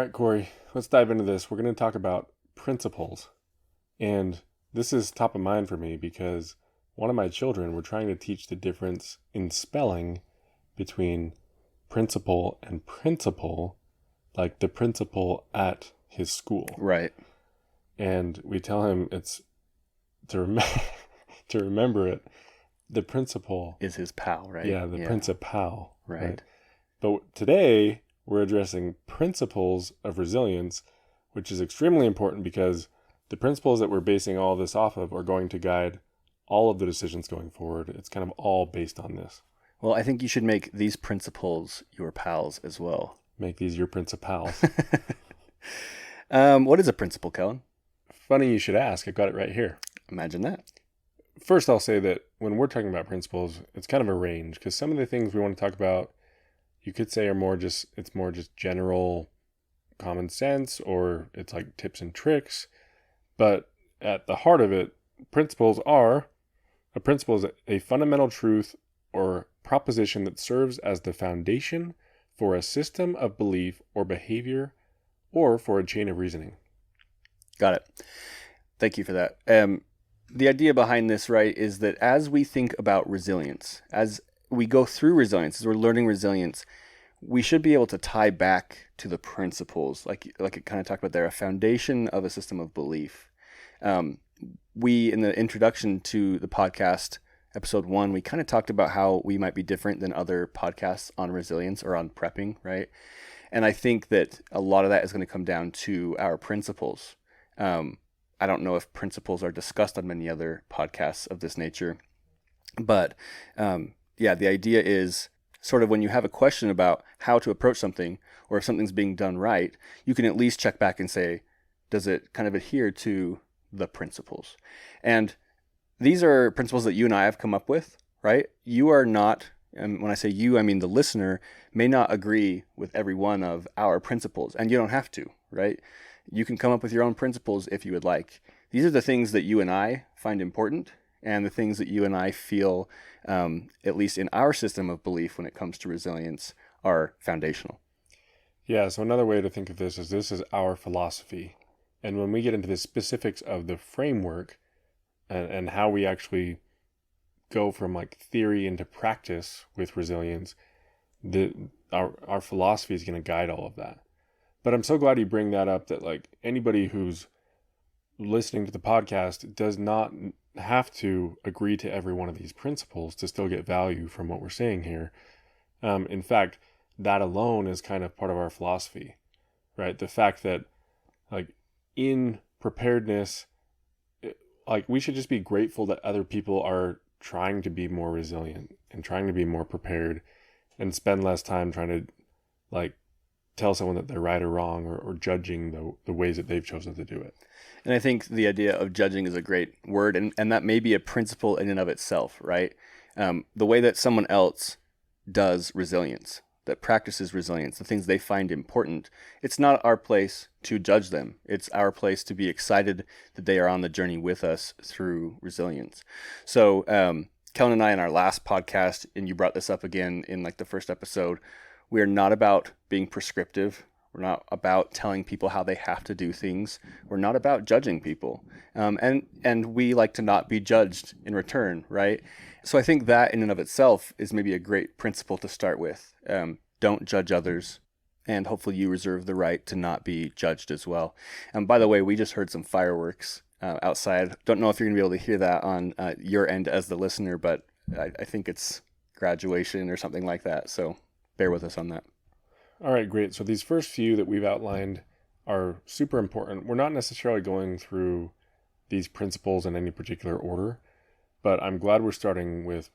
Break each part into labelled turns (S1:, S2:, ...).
S1: right, Kory, let's dive into this. We're going to talk about principles. And this is top of mind for me because one of my children, we're trying to teach the difference in spelling between principal and principal, like the principal at his school.
S2: Right.
S1: And we tell him it's to remember it. The principal
S2: is his pal, right?
S1: Yeah, the principal.
S2: Right.
S1: But today we're addressing principles of resilience, which is extremely important because the principles that we're basing all this off of are going to guide all of the decisions going forward. It's kind of all based on this.
S2: Well, I think you should make these principles your pals as well.
S1: Make these your principals.
S2: What is a principle, Kellan?
S1: Funny you should ask. I've got it right here.
S2: Imagine that.
S1: First, I'll say that when we're talking about principles, it's kind of a range because some of the things we want to talk about, you could say are more just general common sense, or it's like tips and tricks. But at the heart of it, a principle is a fundamental truth or proposition that serves as the foundation for a system of belief or behavior or for a chain of reasoning.
S2: Got it. Thank you for that. The idea behind this, right, is that as we think about resilience, as we go through resilience, as we're learning resilience, we should be able to tie back to the principles, like it kind of talked about there, a foundation of a system of belief. We, in the introduction to the podcast, episode 1, we kind of talked about how we might be different than other podcasts on resilience or on prepping, right? And I think that a lot of that is going to come down to our principles. I don't know if principles are discussed on many other podcasts of this nature, but the idea is sort of when you have a question about how to approach something or if something's being done right, you can at least check back and say, does it kind of adhere to the principles? And these are principles that you and I have come up with, right? You are not, and when I say you, I mean the listener, may not agree with every one of our principles, and you don't have to, right? You can come up with your own principles if you would like. These are the things that you and I find important and the things that you and I feel, at least in our system of belief when it comes to resilience, are foundational.
S1: Yeah, so another way to think of this is our philosophy. And when we get into the specifics of the framework and how we actually go from like theory into practice with resilience, our philosophy is going to guide all of that. But I'm so glad you bring that up, that like anybody who's listening to the podcast does not have to agree to every one of these principles to still get value from what we're saying here. In fact, that alone is kind of part of our philosophy, right? The fact that like in preparedness, like we should just be grateful that other people are trying to be more resilient and trying to be more prepared and spend less time trying to like tell someone that they're right or wrong or judging the ways that they've chosen to do it.
S2: And I think the idea of judging is a great word, and that may be a principle in and of itself, right? The way that someone else does resilience, that practices resilience, the things they find important, it's not our place to judge them. It's our place to be excited that they are on the journey with us through resilience. So Kellan and I in our last podcast, and you brought this up again in like the first episode, we are not about being prescriptive. We're not about telling people how they have to do things. We're not about judging people. And we like to not be judged in return, right? So I think that in and of itself is maybe a great principle to start with. Don't judge others. And hopefully you reserve the right to not be judged as well. And by the way, we just heard some fireworks outside. Don't know if you're going to be able to hear that on your end as the listener, but I think it's graduation or something like that. So bear with us on that.
S1: All right, great. So these first few that we've outlined are super important. We're not necessarily going through these principles in any particular order, but I'm glad we're starting with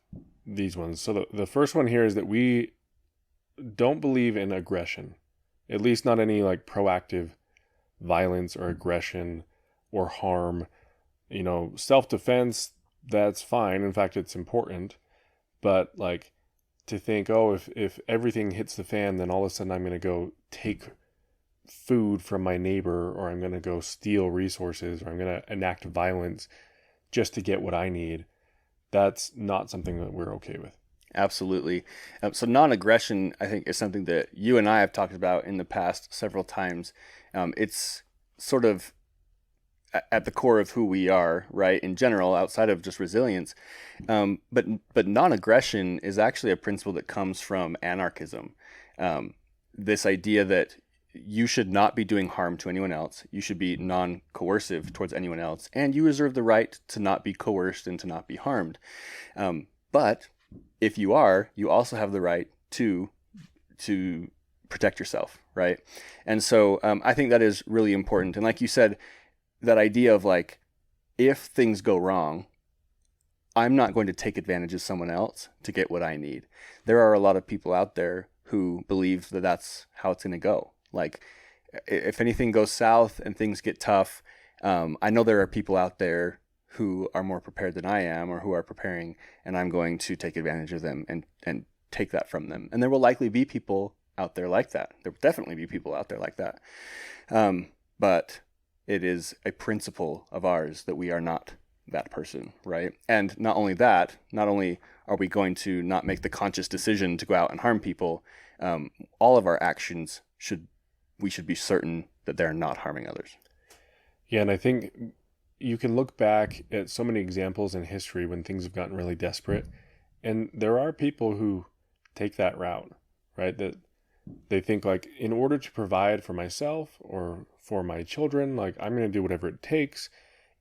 S1: these ones. So the first one here is that we don't believe in aggression, at least not any like proactive violence or aggression or harm. You know, self-defense, that's fine. In fact, it's important. But like to think, oh, if everything hits the fan, then all of a sudden I'm going to go take food from my neighbor, or I'm going to go steal resources, or I'm going to enact violence just to get what I need. That's not something that we're okay with.
S2: Absolutely. So non-aggression, I think, is something that you and I have talked about in the past several times. It's sort of at the core of who we are, right? In general, outside of just resilience. But non-aggression is actually a principle that comes from anarchism. This idea that you should not be doing harm to anyone else. You should be non-coercive towards anyone else, and you reserve the right to not be coerced and to not be harmed. But if you are, you also have the right to protect yourself, right? And so I think that is really important. And like you said, that idea of like, if things go wrong, I'm not going to take advantage of someone else to get what I need. There are a lot of people out there who believe that that's how it's going to go. Like, if anything goes south and things get tough, I know there are people out there who are more prepared than I am, or who are preparing, and I'm going to take advantage of them and take that from them. And there will likely be people out there like that. There will definitely be people out there like that. But it is a principle of ours that we are not that person, right? And not only that, not only are we going to not make the conscious decision to go out and harm people, all of our actions we should be certain that they're not harming others.
S1: Yeah, and I think you can look back at so many examples in history when things have gotten really desperate, and there are people who take that route, right? That they think like, in order to provide for myself or for my children, like, I'm going to do whatever it takes,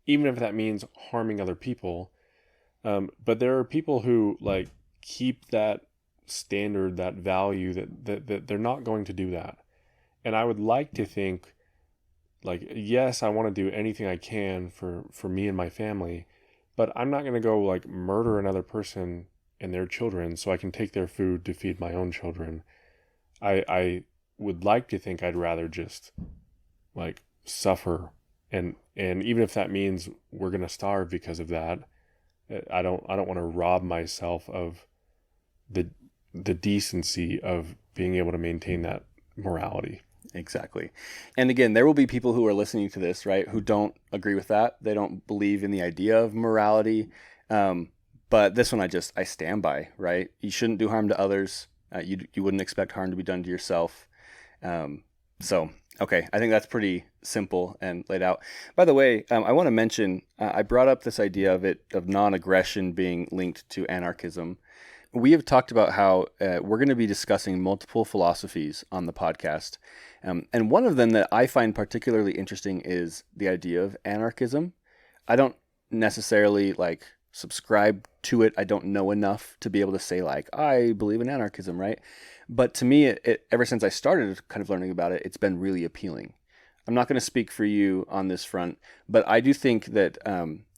S1: even if that means harming other people. But there are people who like keep that standard, that value, that they're not going to do that. And I would like to think, like, yes, I want to do anything I can for me and my family, but I'm not going to go like murder another person and their children so I can take their food to feed my own children. I would like to think I'd rather just like suffer, and even if that means we're going to starve because of that, I don't want to rob myself of the decency of being able to maintain that morality.
S2: Exactly. And again, there will be people who are listening to this, right, who don't agree with that. They don't believe in the idea of morality. But this one I stand by, right? You shouldn't do harm to others. You wouldn't expect harm to be done to yourself. So, okay, I think that's pretty simple and laid out. By the way, I want to mention, I brought up this idea of non-aggression being linked to anarchism. We have talked about how we're going to be discussing multiple philosophies on the podcast. And one of them that I find particularly interesting is the idea of anarchism. I don't necessarily like subscribe to it. I don't know enough to be able to say like, I believe in anarchism, right? But to me, it ever since I started kind of learning about it, it's been really appealing. I'm not going to speak for you on this front, but I do think that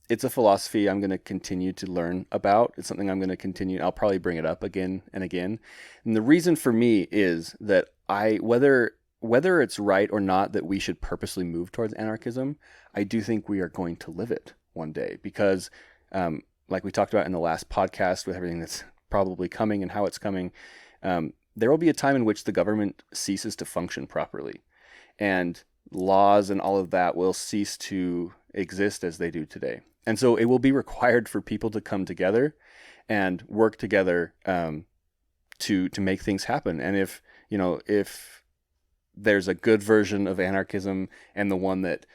S2: it's a philosophy I'm going to continue to learn about. It's something I'm going to continue. I'll probably bring it up again and again. And the reason for me is that whether it's right or not that we should purposely move towards anarchism, I do think we are going to live it one day because, like we talked about in the last podcast with everything that's probably coming and how it's coming, there will be a time in which the government ceases to function properly, and laws and all of that will cease to exist as they do today. And so it will be required for people to come together and work together to make things happen. And if there's a good version of anarchism and the one that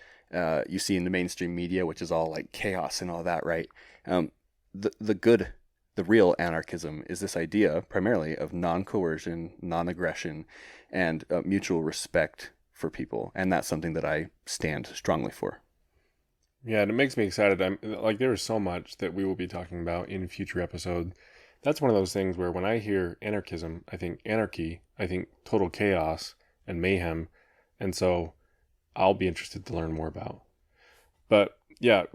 S2: you see in the mainstream media, which is all like chaos and all that, right? The real anarchism is this idea primarily of non-coercion, non-aggression, and mutual respect for people. And that's something that I stand strongly for.
S1: Yeah, and it makes me excited. I'm like, there is so much that we will be talking about in future episodes. That's one of those things where when I hear anarchism, I think anarchy, I think total chaos and mayhem. And so I'll be interested to learn more about. But yeah,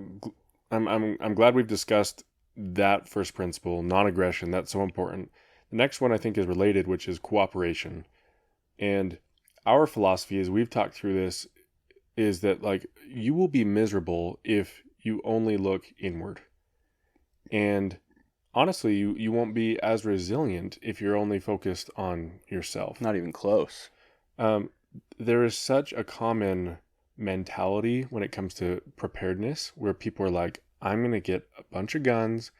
S1: I'm glad we've discussed that first principle, non-aggression. That's so important. The next one I think is related, which is cooperation. And our philosophy, as we've talked through this, is that like, you will be miserable if you only look inward. And honestly, you won't be as resilient if you're only focused on yourself.
S2: Not even close.
S1: There is such a common mentality when it comes to preparedness where people are like, I'm going to get a bunch of guns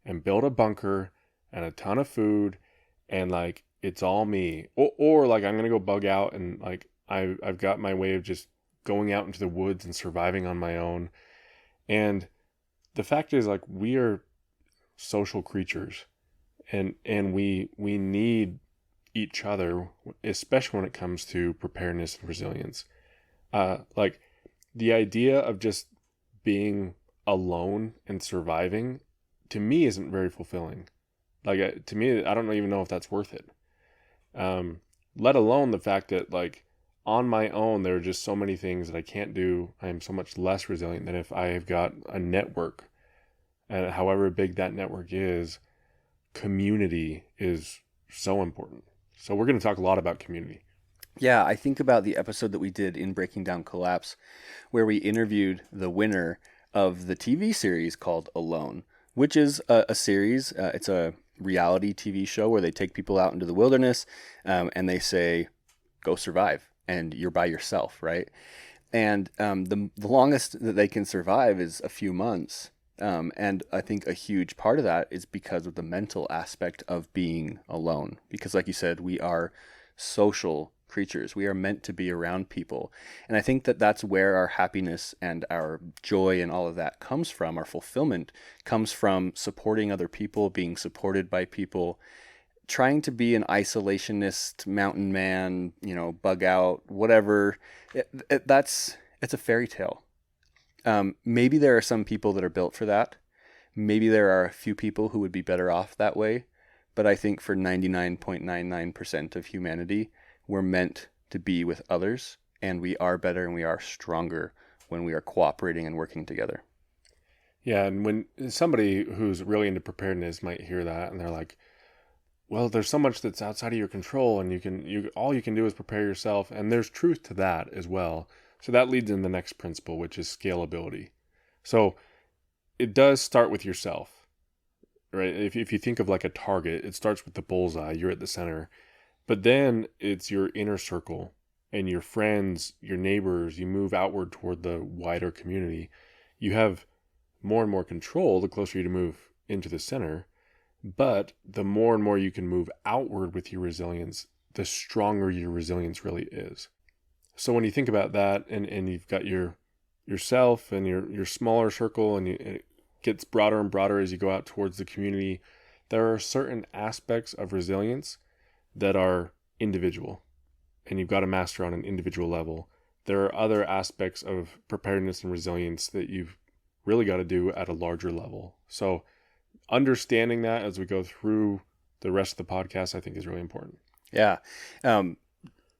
S1: and build a bunker and a ton of food, and like it's all me, or like I'm gonna go bug out, and like I've got my way of just going out into the woods and surviving on my own. And the fact is, like, we are social creatures, and we need each other, especially when it comes to preparedness and resilience. Like the idea of just being alone and surviving, to me, isn't very fulfilling. Like to me, I don't even know if that's worth it. Let alone the fact that like on my own, there are just so many things that I can't do. I am so much less resilient than if I have got a network, and however big that network is, community is so important. So we're going to talk a lot about community.
S2: Yeah, I think about the episode that we did in Breaking Down Collapse, where we interviewed the winner of the TV series called Alone, which is a series. It's a reality TV show where they take people out into the wilderness, and they say, go survive. And you're by yourself, right? And the longest that they can survive is a few months. And I think a huge part of that is because of the mental aspect of being alone. Because, like you said, we are social creatures. We are meant to be around people. And I think that that's where our happiness and our joy and all of that comes from. Our fulfillment comes from supporting other people, being supported by people. Trying to be an isolationist mountain man, bug out, whatever, it's a fairy tale. Maybe there are some people that are built for that. Maybe there are a few people who would be better off that way. But I think for 99.99% of humanity, we're meant to be with others, and we are better and we are stronger when we are cooperating and working together.
S1: Yeah, and when somebody who's really into preparedness might hear that and they're like, well, there's so much that's outside of your control, and all you can do is prepare yourself, and there's truth to that as well. So that leads in the next principle, which is scalability. So it does start with yourself, right? If you think of like a target, it starts with the bullseye. You're at the center, but then it's your inner circle and your friends, your neighbors. You move outward toward the wider community. You have more and more control the closer you move into the center. But the more and more you can move outward with your resilience, the stronger your resilience really is. So when you think about that, and you've got yourself and your smaller circle, and it gets broader and broader as you go out towards the community, there are certain aspects of resilience that are individual, and you've got to master on an individual level. There are other aspects of preparedness and resilience that you've really got to do at a larger level. So understanding that as we go through the rest of the podcast, I think, is really important.
S2: Yeah.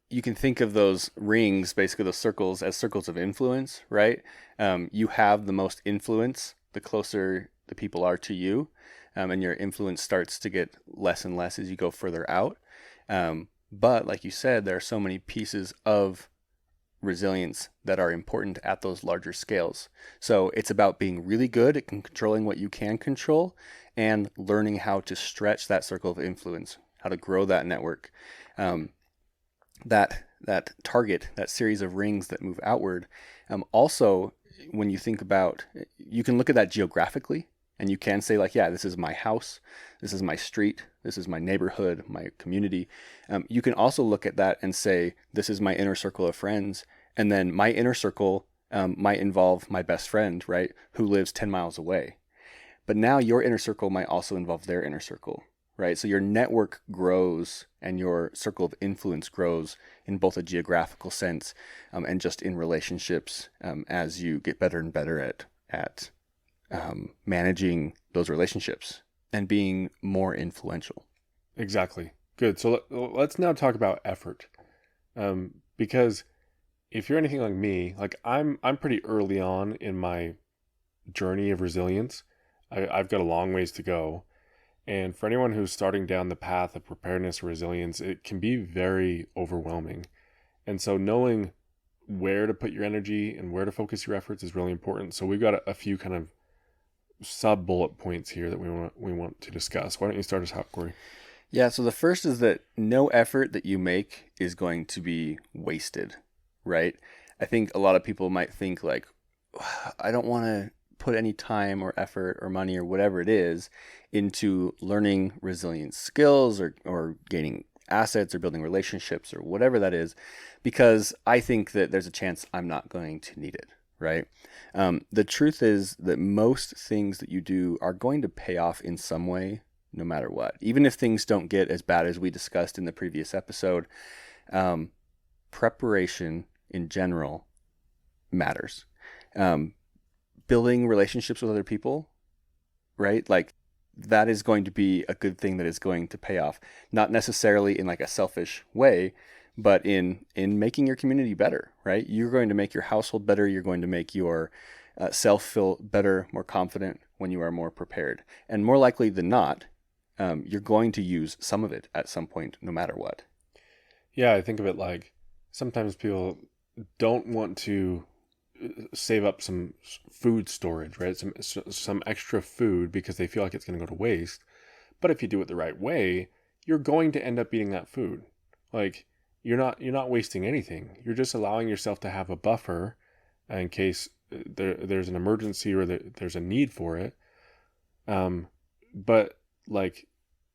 S2: You can think of those rings, basically those circles, as circles of influence, right? You have the most influence the closer the people are to you, and your influence starts to get less and less as you go further out. But like you said, there are so many pieces of resilience that are important at those larger scales. So it's about being really good at controlling what you can control and learning how to stretch that circle of influence, how to grow that network. That target, that series of rings that move outward. Also, when you think about, you can look at that geographically, and you can say like, yeah, this is my house, this is my street, this is my neighborhood, my community. You can also look at that and say, this is my inner circle of friends. And then my inner circle might involve my best friend, right, who lives 10 miles away. But now your inner circle might also involve their inner circle, right? So your network grows and your circle of influence grows in both a geographical sense and just in relationships as you get better and better at managing those relationships and being more influential.
S1: Exactly. Good. So let's now talk about effort, because if you're anything like me, like I'm pretty early on in my journey of resilience. I've got a long ways to go. And for anyone who's starting down the path of preparedness or resilience, it can be very overwhelming. And so knowing where to put your energy and where to focus your efforts is really important. So we've got a few kind of sub bullet points here that we want to discuss. Why don't you start us out, Kory?
S2: Yeah, so the first is that no effort that you make is going to be wasted, right? I think a lot of people might think like, I don't want to put any time or effort or money or whatever it is into learning resilience skills or gaining assets or building relationships or whatever that is, because I think that there's a chance I'm not going to need it, right? The truth is that most things that you do are going to pay off in some way, no matter what. Even if things don't get as bad as we discussed in the previous episode, preparation in general matters. Building relationships with other people, right? Like that is going to be a good thing that is going to pay off, not necessarily in like a selfish way, but in making your community better, right? You're going to make your household better. You're going to make your self feel better, more confident when you are more prepared. And more likely than not, you're going to use some of it at some point, no matter what.
S1: Yeah, I think of it like sometimes people don't want to save up some food storage, right? Some extra food because they feel like it's going to go to waste. But if you do it the right way, you're going to end up eating that food. Like you're not wasting anything. You're just allowing yourself to have a buffer in case there's an emergency or there's a need for it. But like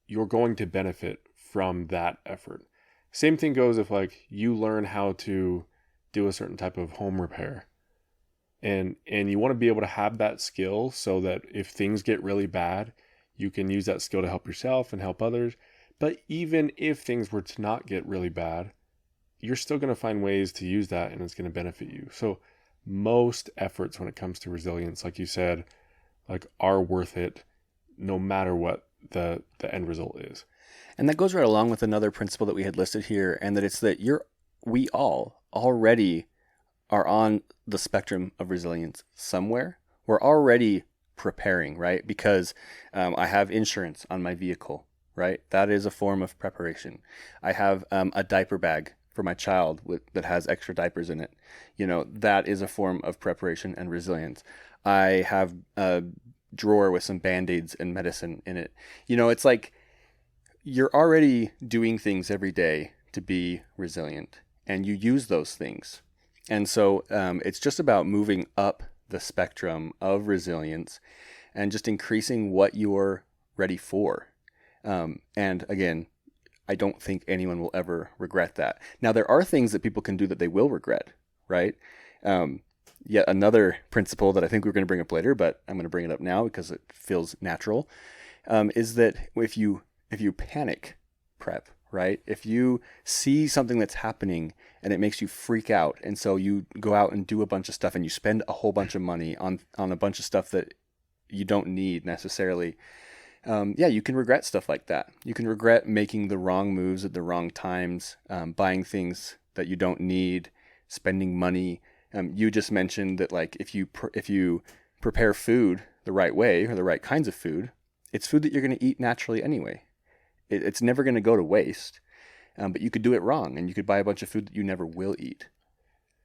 S1: you're going to benefit from that effort. Same thing goes if like you learn how to do a certain type of home repair. And you want to be able to have that skill so that if things get really bad, you can use that skill to help yourself and help others. But even if things were to not get really bad, you're still going to find ways to use that and it's going to benefit you. So most efforts when it comes to resilience, like you said, like are worth it no matter what the end result is.
S2: And that goes right along with another principle that we had listed here, and that it's that we all already are on the spectrum of resilience somewhere. We're already preparing, right? Because I have insurance on my vehicle, right? That is a form of preparation. I have a diaper bag for my child that has extra diapers in it. That is a form of preparation and resilience. I have a drawer with some Band-Aids and medicine in it. It's like you're already doing things every day to be resilient, and you use those things. And so it's just about moving up the spectrum of resilience and just increasing what you're ready for. And again, I don't think anyone will ever regret that. Now, there are things that people can do that they will regret, right? Yet another principle that I think we're going to bring up later, but I'm going to bring it up now because it feels natural, is that if you panic prep, right? If you see something that's happening and it makes you freak out, and so you go out and do a bunch of stuff and you spend a whole bunch of money on a bunch of stuff that you don't need necessarily, you can regret stuff like that. You can regret making the wrong moves at the wrong times, buying things that you don't need, spending money. You just mentioned that like if you prepare food the right way or the right kinds of food, it's food that you're going to eat naturally anyway. It's never going to go to waste, but you could do it wrong and you could buy a bunch of food that you never will eat,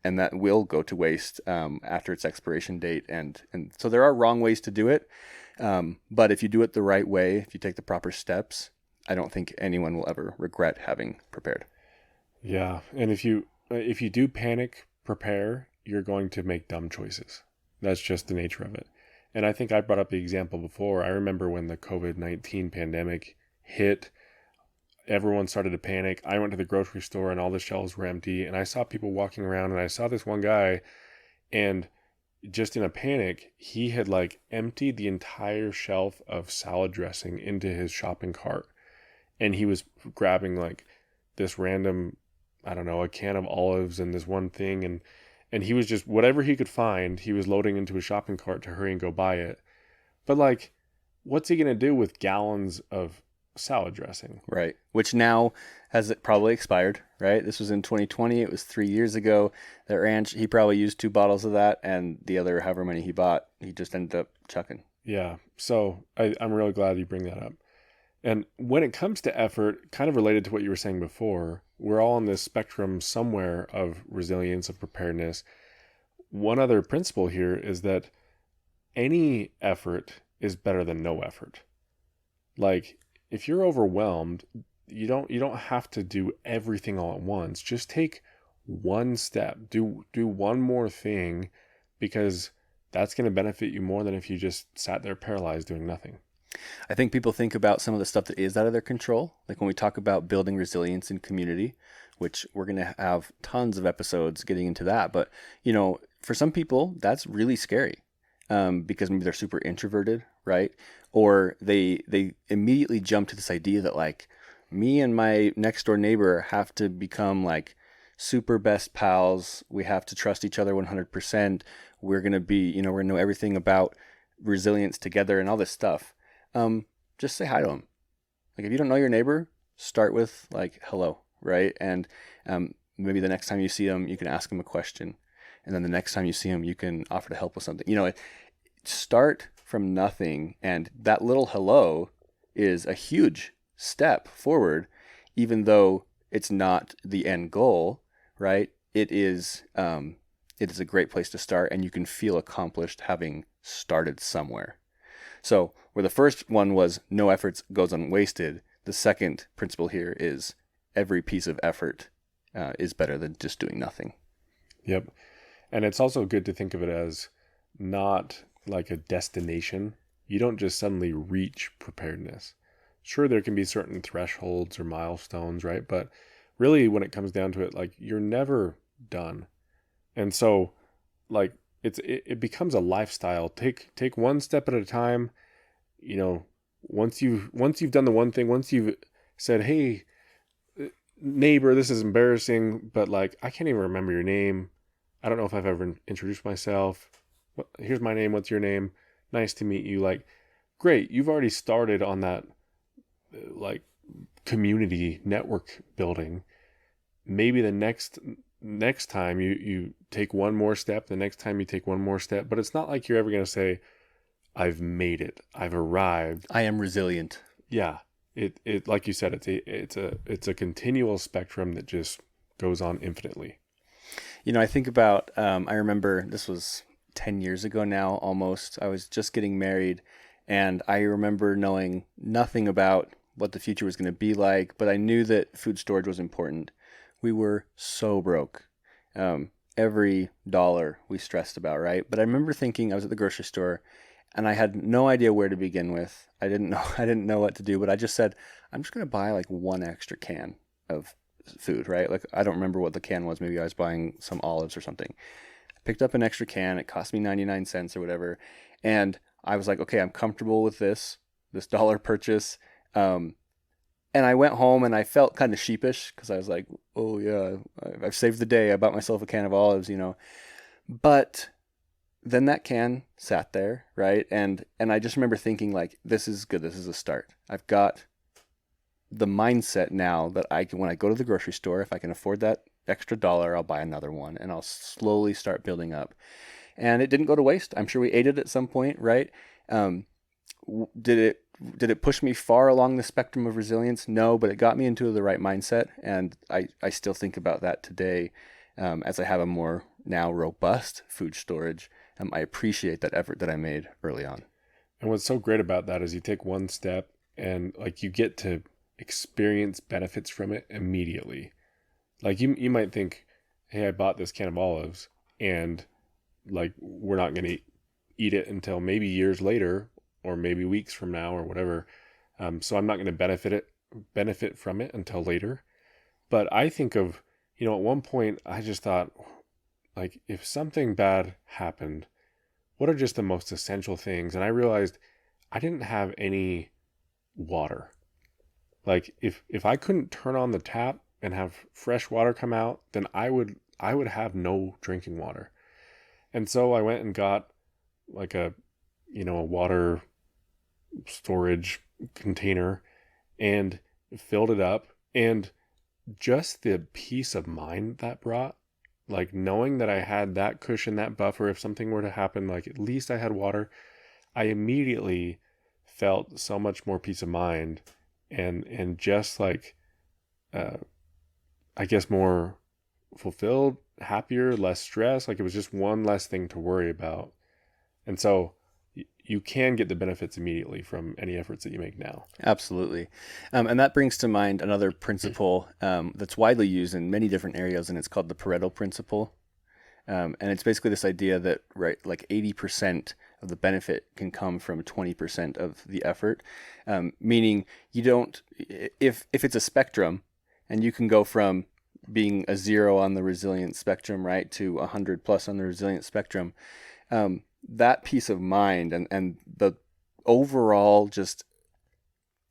S2: and that will go to waste after its expiration date. And so there are wrong ways to do it, but if you do it the right way, if you take the proper steps, I don't think anyone will ever regret having prepared.
S1: Yeah, and if you do panic prepare, you're going to make dumb choices. That's just the nature of it. And I think I brought up the example before. I remember when the COVID-19 pandemic hit, everyone started to panic. I went to the grocery store and all the shelves were empty, and I saw people walking around, and I saw this one guy, and just in a panic, he had like emptied the entire shelf of salad dressing into his shopping cart, and he was grabbing like this random, I don't know, a can of olives and this one thing, and he was just whatever he could find, he was loading into his shopping cart to hurry and go buy it. But like, what's he gonna do with gallons of salad dressing?
S2: Right. Which now has it probably expired, right? This was in 2020. It was 3 years ago. That ranch, he probably used 2 bottles of that, and the other however many he bought, he just ended up chucking.
S1: Yeah. So I'm really glad you bring that up. And when it comes to effort, kind of related to what you were saying before, we're all on this spectrum somewhere of resilience, of preparedness. One other principle here is that any effort is better than no effort. Like, if you're overwhelmed, you don't have to do everything all at once. Just take one step. Do one more thing, because that's going to benefit you more than if you just sat there paralyzed doing nothing.
S2: I think people think about some of the stuff that is out of their control. Like when we talk about building resilience in community, which we're going to have tons of episodes getting into that. But, for some people, that's really scary because maybe they're super introverted, right? Or they immediately jump to this idea that like me and my next door neighbor have to become like super best pals. We have to trust each other 100%. We're going to be, we're going to know everything about resilience together and all this stuff. Just say hi to them. Like if you don't know your neighbor, start with like hello, right? And maybe the next time you see them, you can ask them a question, and then the next time you see them, you can offer to help with something. Start from nothing, and that little hello is a huge step forward, even though it's not the end goal, right? It is a great place to start, and you can feel accomplished having started somewhere. So where the first one was no efforts goes unwasted, the second principle here is every piece of effort is better than just doing nothing.
S1: Yep. And it's also good to think of it as not like a destination. You don't just suddenly reach preparedness. Sure, there can be certain thresholds or milestones, right? But really, when it comes down to it, like you're never done. And so, like, it becomes a lifestyle. Take one step at a time. Once you've done the one thing, once you've said, "Hey, neighbor, this is embarrassing, but like I can't even remember your name. I don't know if I've ever introduced myself. Here's my name. What's your name? Nice to meet you." Like, great. You've already started on that, like, community network building. Maybe the next time you take one more step, the next time you take one more step, but it's not like you're ever going to say, "I've made it. I've arrived.
S2: I am resilient."
S1: Yeah. It like you said, it's a continual spectrum that just goes on infinitely.
S2: I think about, I remember this was 10 years ago now, almost. I was just getting married, and I remember knowing nothing about what the future was going to be like, but I knew that food storage was important. We were so broke. Every dollar we stressed about, right? But I remember thinking, I was at the grocery store and I had no idea where to begin with. I didn't know what to do, but I just said, I'm just going to buy like one extra can of food, right? Like I don't remember what the can was. Maybe I was buying some olives or something. I picked up an extra can. It cost me 99 cents or whatever. And I was like, okay, I'm comfortable with this dollar purchase. And I went home and I felt kind of sheepish because I was like, oh yeah, I've saved the day. I bought myself a can of olives, But then that can sat there, right? And I just remember thinking like, this is good. This is a start. I've got the mindset now that I can, when I go to the grocery store, if I can afford that extra dollar, I'll buy another one and I'll slowly start building up. And it didn't go to waste. I'm sure we ate it at some point, right? Did it push me far along the spectrum of resilience? No, but it got me into the right mindset. And I still think about that today as I have a more now robust food storage. I appreciate that effort that I made early on.
S1: And what's so great about that is you take one step and like you get to experience benefits from it immediately. Like you might think, hey, I bought this can of olives and like we're not going to eat it until maybe years later or maybe weeks from now or whatever. So I'm not going to benefit from it until later. But I think of, at one point I just thought, like, if something bad happened, what are just the most essential things? And I realized I didn't have any water. Like if I couldn't turn on the tap and have fresh water come out, then I would have no drinking water. And so I went and got like a water storage container and filled it up, and just the peace of mind that brought, like knowing that I had that cushion, that buffer, if something were to happen, like at least I had water, I immediately felt so much more peace of mind and just like I guess more fulfilled, happier, less stressed. Like it was just one less thing to worry about. And so you can get the benefits immediately from any efforts that you make now.
S2: Absolutely. And that brings to mind another principle that's widely used in many different areas, and it's called the Pareto principle. And it's basically this idea that, right, like 80% of the benefit can come from 20% of the effort. Meaning you don't, if it's a spectrum and you can go from being a 0 on the resilience spectrum, right, to 100 plus on the resilience spectrum, that peace of mind and the overall just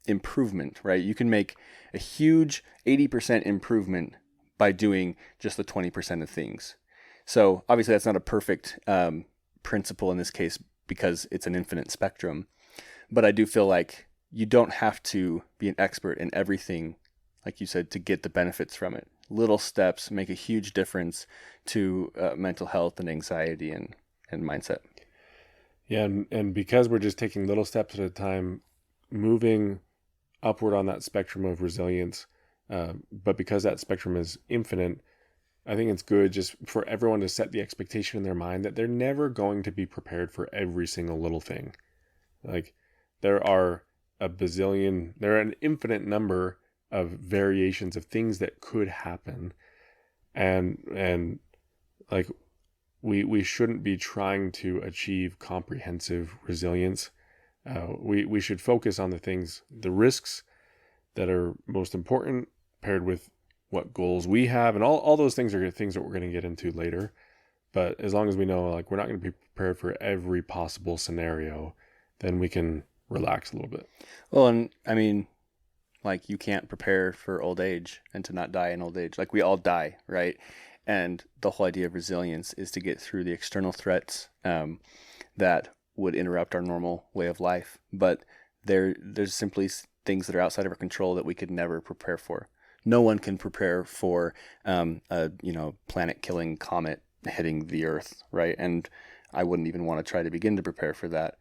S2: improvement, right? You can make a huge 80% improvement by doing just the 20% of things. So obviously that's not a perfect principle in this case because it's an infinite spectrum. But I do feel like you don't have to be an expert in everything, like you said, to get the benefits from it. Little steps make a huge difference to mental health and anxiety and mindset.
S1: Yeah, and because we're just taking little steps at a time, moving upward on that spectrum of resilience, but because that spectrum is infinite, I think it's good just for everyone to set the expectation in their mind that they're never going to be prepared for every single little thing. Like there are an infinite number of variations of things that could happen, and like we shouldn't be trying to achieve comprehensive resilience. We should focus on the risks that are most important, paired with what goals we have, and all those things are things that we're going to get into later. But as long as we know, like, we're not going to be prepared for every possible scenario, then we can relax a little bit.
S2: Well, and I mean, like, you can't prepare for old age and to not die in old age. Like, we all die, right? And the whole idea of resilience is to get through the external threats that would interrupt our normal way of life. But there's simply things that are outside of our control that we could never prepare for. No one can prepare for a planet-killing comet hitting the Earth, right? And I wouldn't even want to try to begin to prepare for that.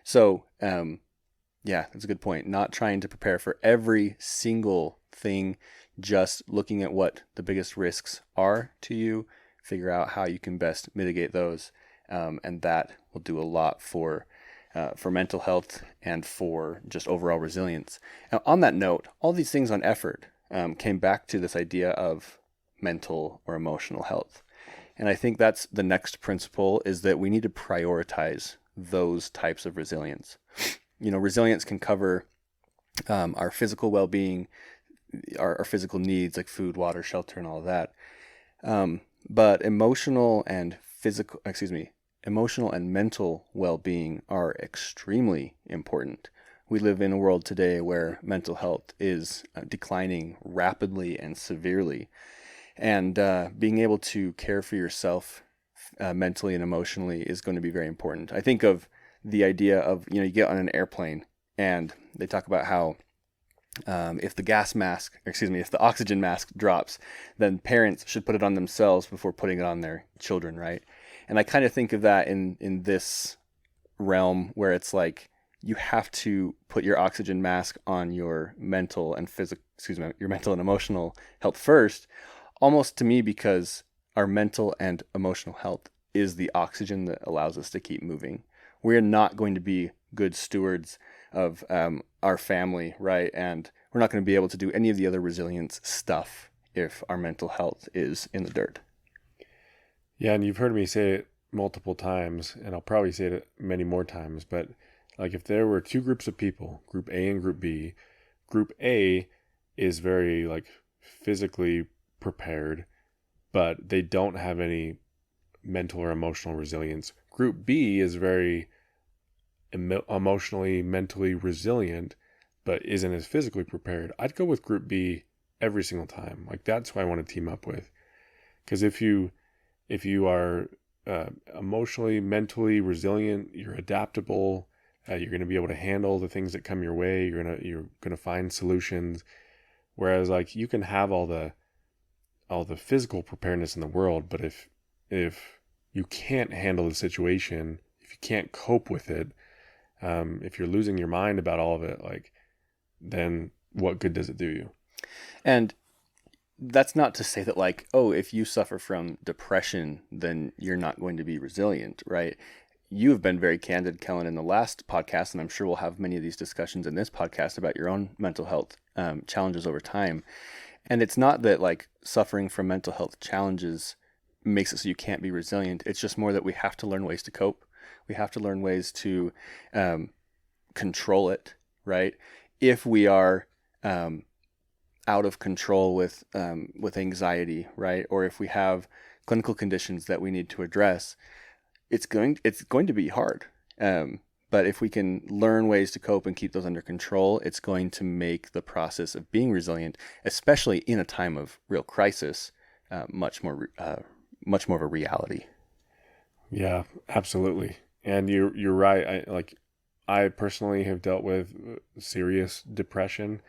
S2: So, yeah, that's a good point. Not trying to prepare for every single thing, just looking at what the biggest risks are to you, figure out how you can best mitigate those, and that will do a lot for mental health and for just overall resilience. Now, on that note, all these things on effort came back to this idea of mental or emotional health. And I think that's the next principle, is that we need to prioritize those types of resilience. Resilience can cover our physical well-being, our physical needs like food, water, shelter, and all of that. But emotional and mental well-being are extremely important. We live in a world today where mental health is declining rapidly and severely. And being able to care for yourself mentally and emotionally is going to be very important. I think of the idea of, you get on an airplane and they talk about how if the oxygen mask drops, then parents should put it on themselves before putting it on their children, right? And I kind of think of that in this realm where it's like you have to put your oxygen mask on your mental and emotional health first, almost to me, because our mental and emotional health is the oxygen that allows us to keep moving. We're not going to be good stewards of our family, right? And we're not going to be able to do any of the other resilience stuff if our mental health is in the dirt.
S1: Yeah, and you've heard me say it multiple times, and I'll probably say it many more times, but like, if there were two groups of people, group A and group B, group A is very, like, physically prepared, but they don't have any mental or emotional resilience. Group B is very emotionally, mentally resilient, but isn't as physically prepared. I'd go with group B every single time. Like, that's who I want to team up with. Because if you are emotionally, mentally resilient, you're adaptable, you're going to be able to handle the things that come your way. You're gonna find solutions. Whereas, like, you can have all the physical preparedness in the world, but if you can't handle the situation, if you can't cope with it, if you're losing your mind about all of it, like, then what good does it do you?
S2: And that's not to say that, like, oh, if you suffer from depression, then you're not going to be resilient, right? You have been very candid, Kellan, in the last podcast, and I'm sure we'll have many of these discussions in this podcast about your own mental health challenges over time. And it's not that, like, suffering from mental health challenges makes it so you can't be resilient. It's just more that we have to learn ways to cope. We have to learn ways to control it, right? If we are out of control with anxiety, right, or if we have clinical conditions that we need to address, it's going to be hard. But if we can learn ways to cope and keep those under control, it's going to make the process of being resilient, especially in a time of real crisis, much more of a reality.
S1: Yeah, absolutely. And you're right. I personally have dealt with serious depression.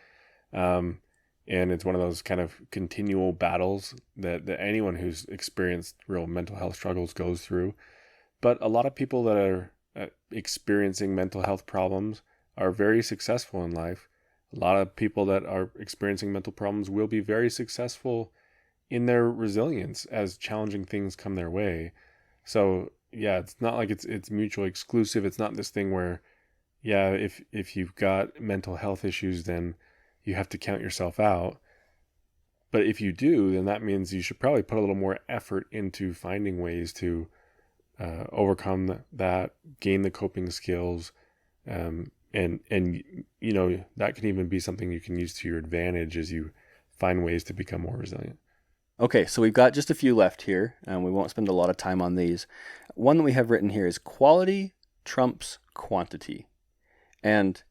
S1: And it's one of those kind of continual battles that anyone who's experienced real mental health struggles goes through. But a lot of people that are experiencing mental health problems are very successful in life. A lot of people that are experiencing mental problems will be very successful in their resilience as challenging things come their way. So yeah, it's not like it's mutually exclusive. It's not this thing where, yeah, if you've got mental health issues, then you have to count yourself out. But if you do, then that means you should probably put a little more effort into finding ways to overcome that, gain the coping skills, and that can even be something you can use to your advantage as you find ways to become more resilient.
S2: Okay, so we've got just a few left here, and we won't spend a lot of time on these. One that we have written here is quality trumps quantity. And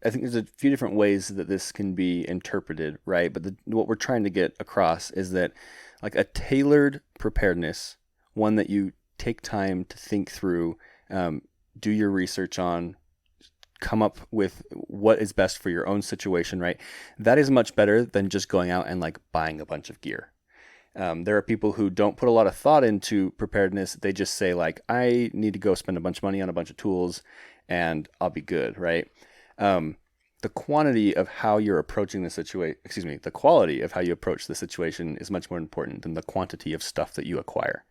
S2: I think there's a few different ways that this can be interpreted, right? But what we're trying to get across is that like a tailored preparedness, one that you take time to think through, do your research on, come up with what is best for your own situation, right? That is much better than just going out and like buying a bunch of gear. There are people who don't put a lot of thought into preparedness. They just say like, I need to go spend a bunch of money on a bunch of tools and I'll be good, right? The quantity of how you're approaching the quality of how you approach the situation is much more important than the quantity of stuff that you acquire.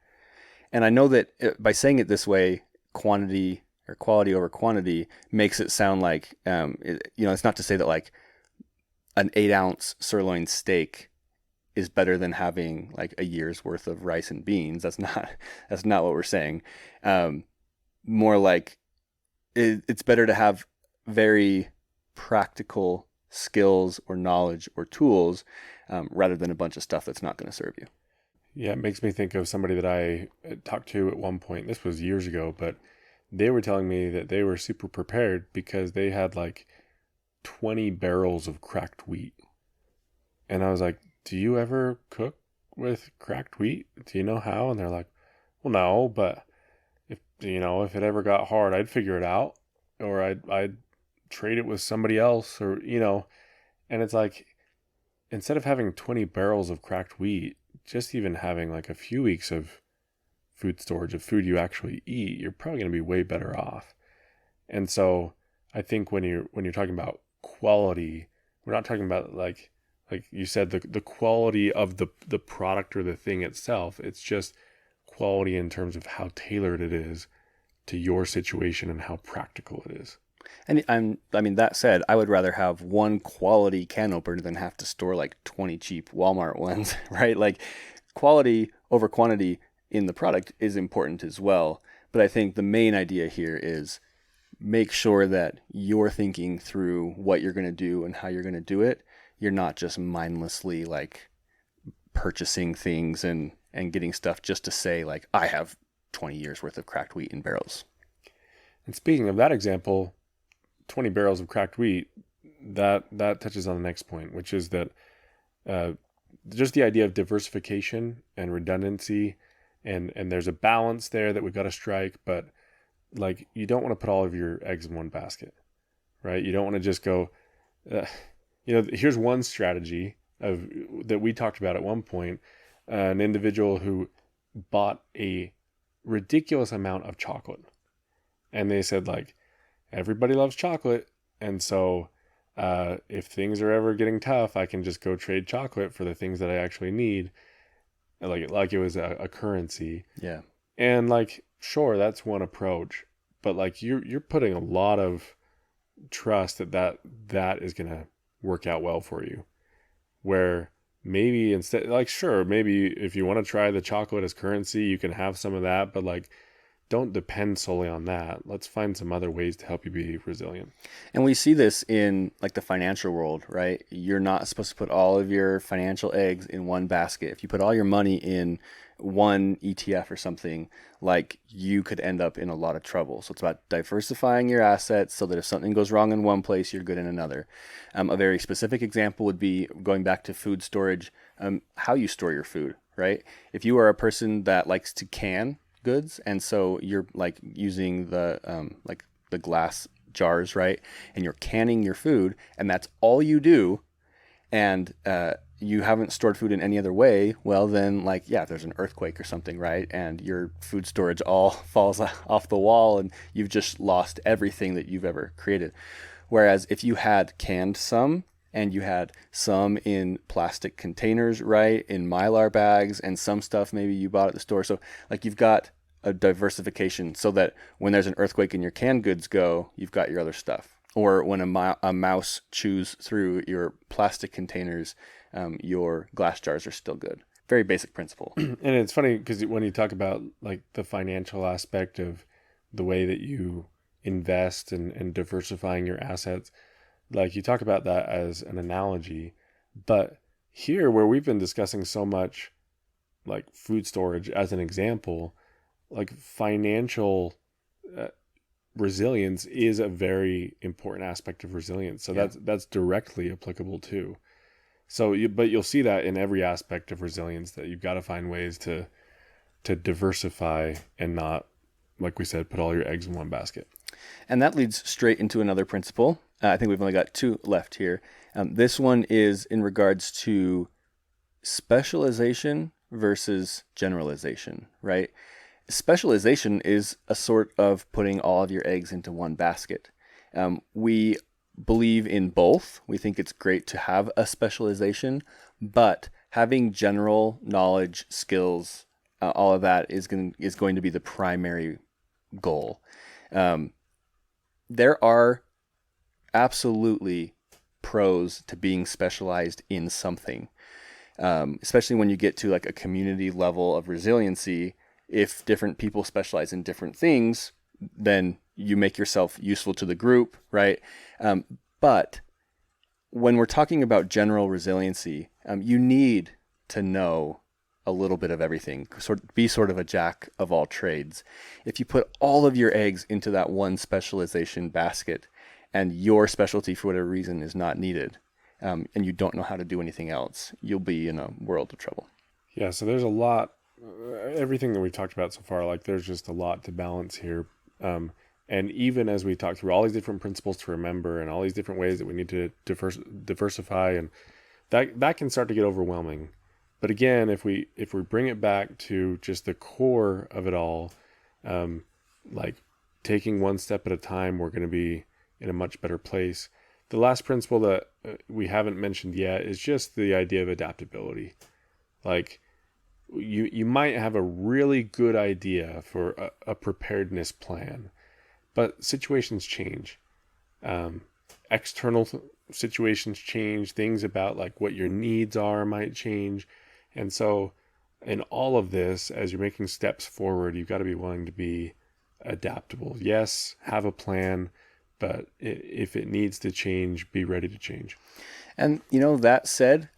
S2: And I know that by saying it this way, quantity or quality over quantity makes it sound like, it's not to say that like an 8-ounce sirloin steak is better than having like a year's worth of rice and beans. That's not what we're saying. More like it's better to have very practical skills or knowledge or tools rather than a bunch of stuff that's not going to serve you.
S1: Yeah, it makes me think of somebody that I talked to at one point. This was years ago, but they were telling me that they were super prepared because they had like 20 barrels of cracked wheat. And I was like, do you ever cook with cracked wheat? Do you know how? And they're like, well, no, but if it ever got hard, I'd figure it out, or I'd trade it with somebody else, or, and it's like, instead of having 20 barrels of cracked wheat, just even having like a few weeks of food storage of food you actually eat, you're probably going to be way better off. And so I think when you're talking about quality, we're not talking about like you said, the quality of the product or the thing itself. It's just quality in terms of how tailored it is to your situation and how practical it is.
S2: And that said, I would rather have one quality can opener than have to store like 20 cheap Walmart ones, right? Like quality over quantity in the product is important as well. But I think the main idea here is make sure that you're thinking through what you're going to do and how you're going to do it. You're not just mindlessly like purchasing things and getting stuff just to say like, I have 20 years worth of cracked wheat in barrels.
S1: And speaking of that example, 20 barrels of cracked wheat, that touches on the next point, which is that just the idea of diversification and redundancy, and there's a balance there that we've got to strike, but like you don't want to put all of your eggs in one basket, right? You don't want to just go, here's one strategy that we talked about at one point, an individual who bought a ridiculous amount of chocolate, and they said like, everybody loves chocolate, and so if things are ever getting tough, I can just go trade chocolate for the things that I actually need, like it was a currency.
S2: Yeah.
S1: And like, sure, that's one approach, but like you're putting a lot of trust that is going to work out well for you, where maybe instead, like, sure, maybe if you want to try the chocolate as currency, you can have some of that, but like, don't depend solely on that. Let's find some other ways to help you be resilient.
S2: And we see this in like the financial world, right? You're not supposed to put all of your financial eggs in one basket. If you put all your money in one ETF or something, like you could end up in a lot of trouble. So it's about diversifying your assets so that if something goes wrong in one place, you're good in another. A very specific example would be going back to food storage, how you store your food, right? If you are a person that likes to can goods, and so you're like using the glass jars, right? And you're canning your food, and that's all you do, and you haven't stored food in any other way, well then, like, yeah, if there's an earthquake or something, right, and your food storage all falls off the wall, and you've just lost everything that you've ever created. Whereas if you had canned some, and you had some in plastic containers, right, in Mylar bags, and some stuff maybe you bought at the store. So like you've got a diversification so that when there's an earthquake and your canned goods go, you've got your other stuff. Or when a mouse chews through your plastic containers, your glass jars are still good. Very basic principle.
S1: And it's funny because when you talk about like the financial aspect of the way that you invest and diversifying your assets, like you talk about that as an analogy, but here where we've been discussing so much like food storage as an example, like financial resilience is a very important aspect of resilience. So
S2: Yeah.
S1: that's directly applicable too. So but you'll see that in every aspect of resilience, that you've got to find ways to diversify and not, like we said, put all your eggs in one basket.
S2: And that leads straight into another principle. I think we've only got two left here. This one is in regards to specialization versus generalization, right? Specialization is a sort of putting all of your eggs into one basket. We believe in both. We think it's great to have a specialization, but having general knowledge, skills, all of that is going to be the primary goal. There are absolutely pros to being specialized in something, especially when you get to like a community level of resiliency. If different people specialize in different things, then you make yourself useful to the group, right? But when we're talking about general resiliency, you need to know a little bit of everything, be sort of a jack of all trades. If you put all of your eggs into that one specialization basket and your specialty for whatever reason is not needed, and you don't know how to do anything else, you'll be in a world of trouble.
S1: Yeah, so there's a lot, everything that we've talked about so far, like there's just a lot to balance here. And even as we talk through all these different principles to remember and all these different ways that we need to diversify, and that can start to get overwhelming. But again, if we bring it back to just the core of it all, like taking one step at a time, we're going to be in a much better place. The last principle that we haven't mentioned yet is just the idea of adaptability. Like you might have a really good idea for a preparedness plan, but situations change. External situations change. Things about like what your needs are might change. And so in all of this, as you're making steps forward, you've got to be willing to be adaptable. Yes, have a plan, but if it needs to change, be ready to change.
S2: And, that said,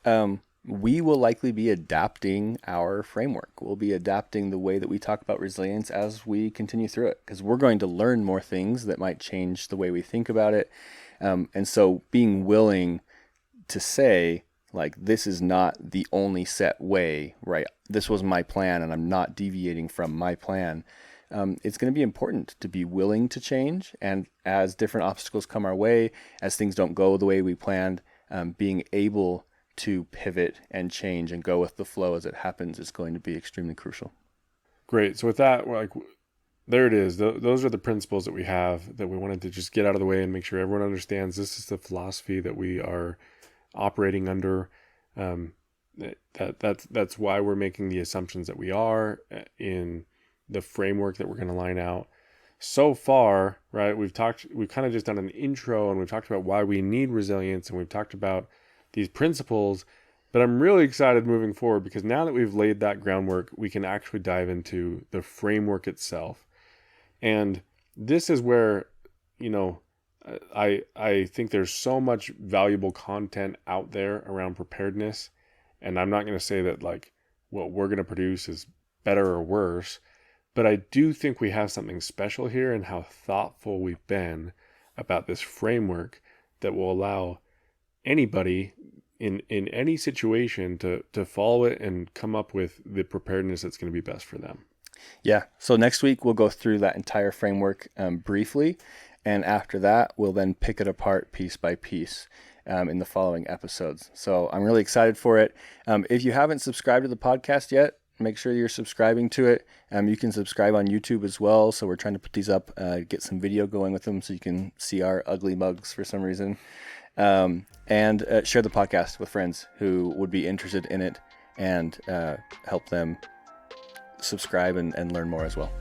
S2: we will likely be adapting our framework. We'll be adapting the way that we talk about resilience as we continue through it, because we're going to learn more things that might change the way we think about it. And so being willing to say, like, this is not the only set way, right? This was my plan and I'm not deviating from my plan. It's going to be important to be willing to change. And as different obstacles come our way, as things don't go the way we planned, being able to pivot and change and go with the flow as it happens is going to be extremely crucial.
S1: Great. So with that, like, there it is. Those are the principles that we have that we wanted to just get out of the way and make sure everyone understands this is the philosophy that we are operating under. That's why we're making the assumptions that we are in the framework that we're going to line out. So far, right, we've kind of just done an intro and we've talked about why we need resilience, and we've talked about these principles, But I'm really excited moving forward because now that we've laid that groundwork, we can actually dive into the framework itself. And this is where, you know, I think there's so much valuable content out there around preparedness. And I'm not going to say that like what we're going to produce is better or worse, but I do think we have something special here in how thoughtful we've been about this framework that will allow anybody in any situation to follow it and come up with the preparedness that's going to be best for them.
S2: Yeah. So next week we'll go through that entire framework briefly, and after that we'll then pick it apart piece by piece in the following episodes. So I'm really excited for it. If you haven't subscribed to the podcast yet, make sure you're subscribing to it. You can subscribe on YouTube as well. So we're trying to put these up, get some video going with them so you can see our ugly mugs for some reason. And share the podcast with friends who would be interested in it, and help them subscribe and learn more as well.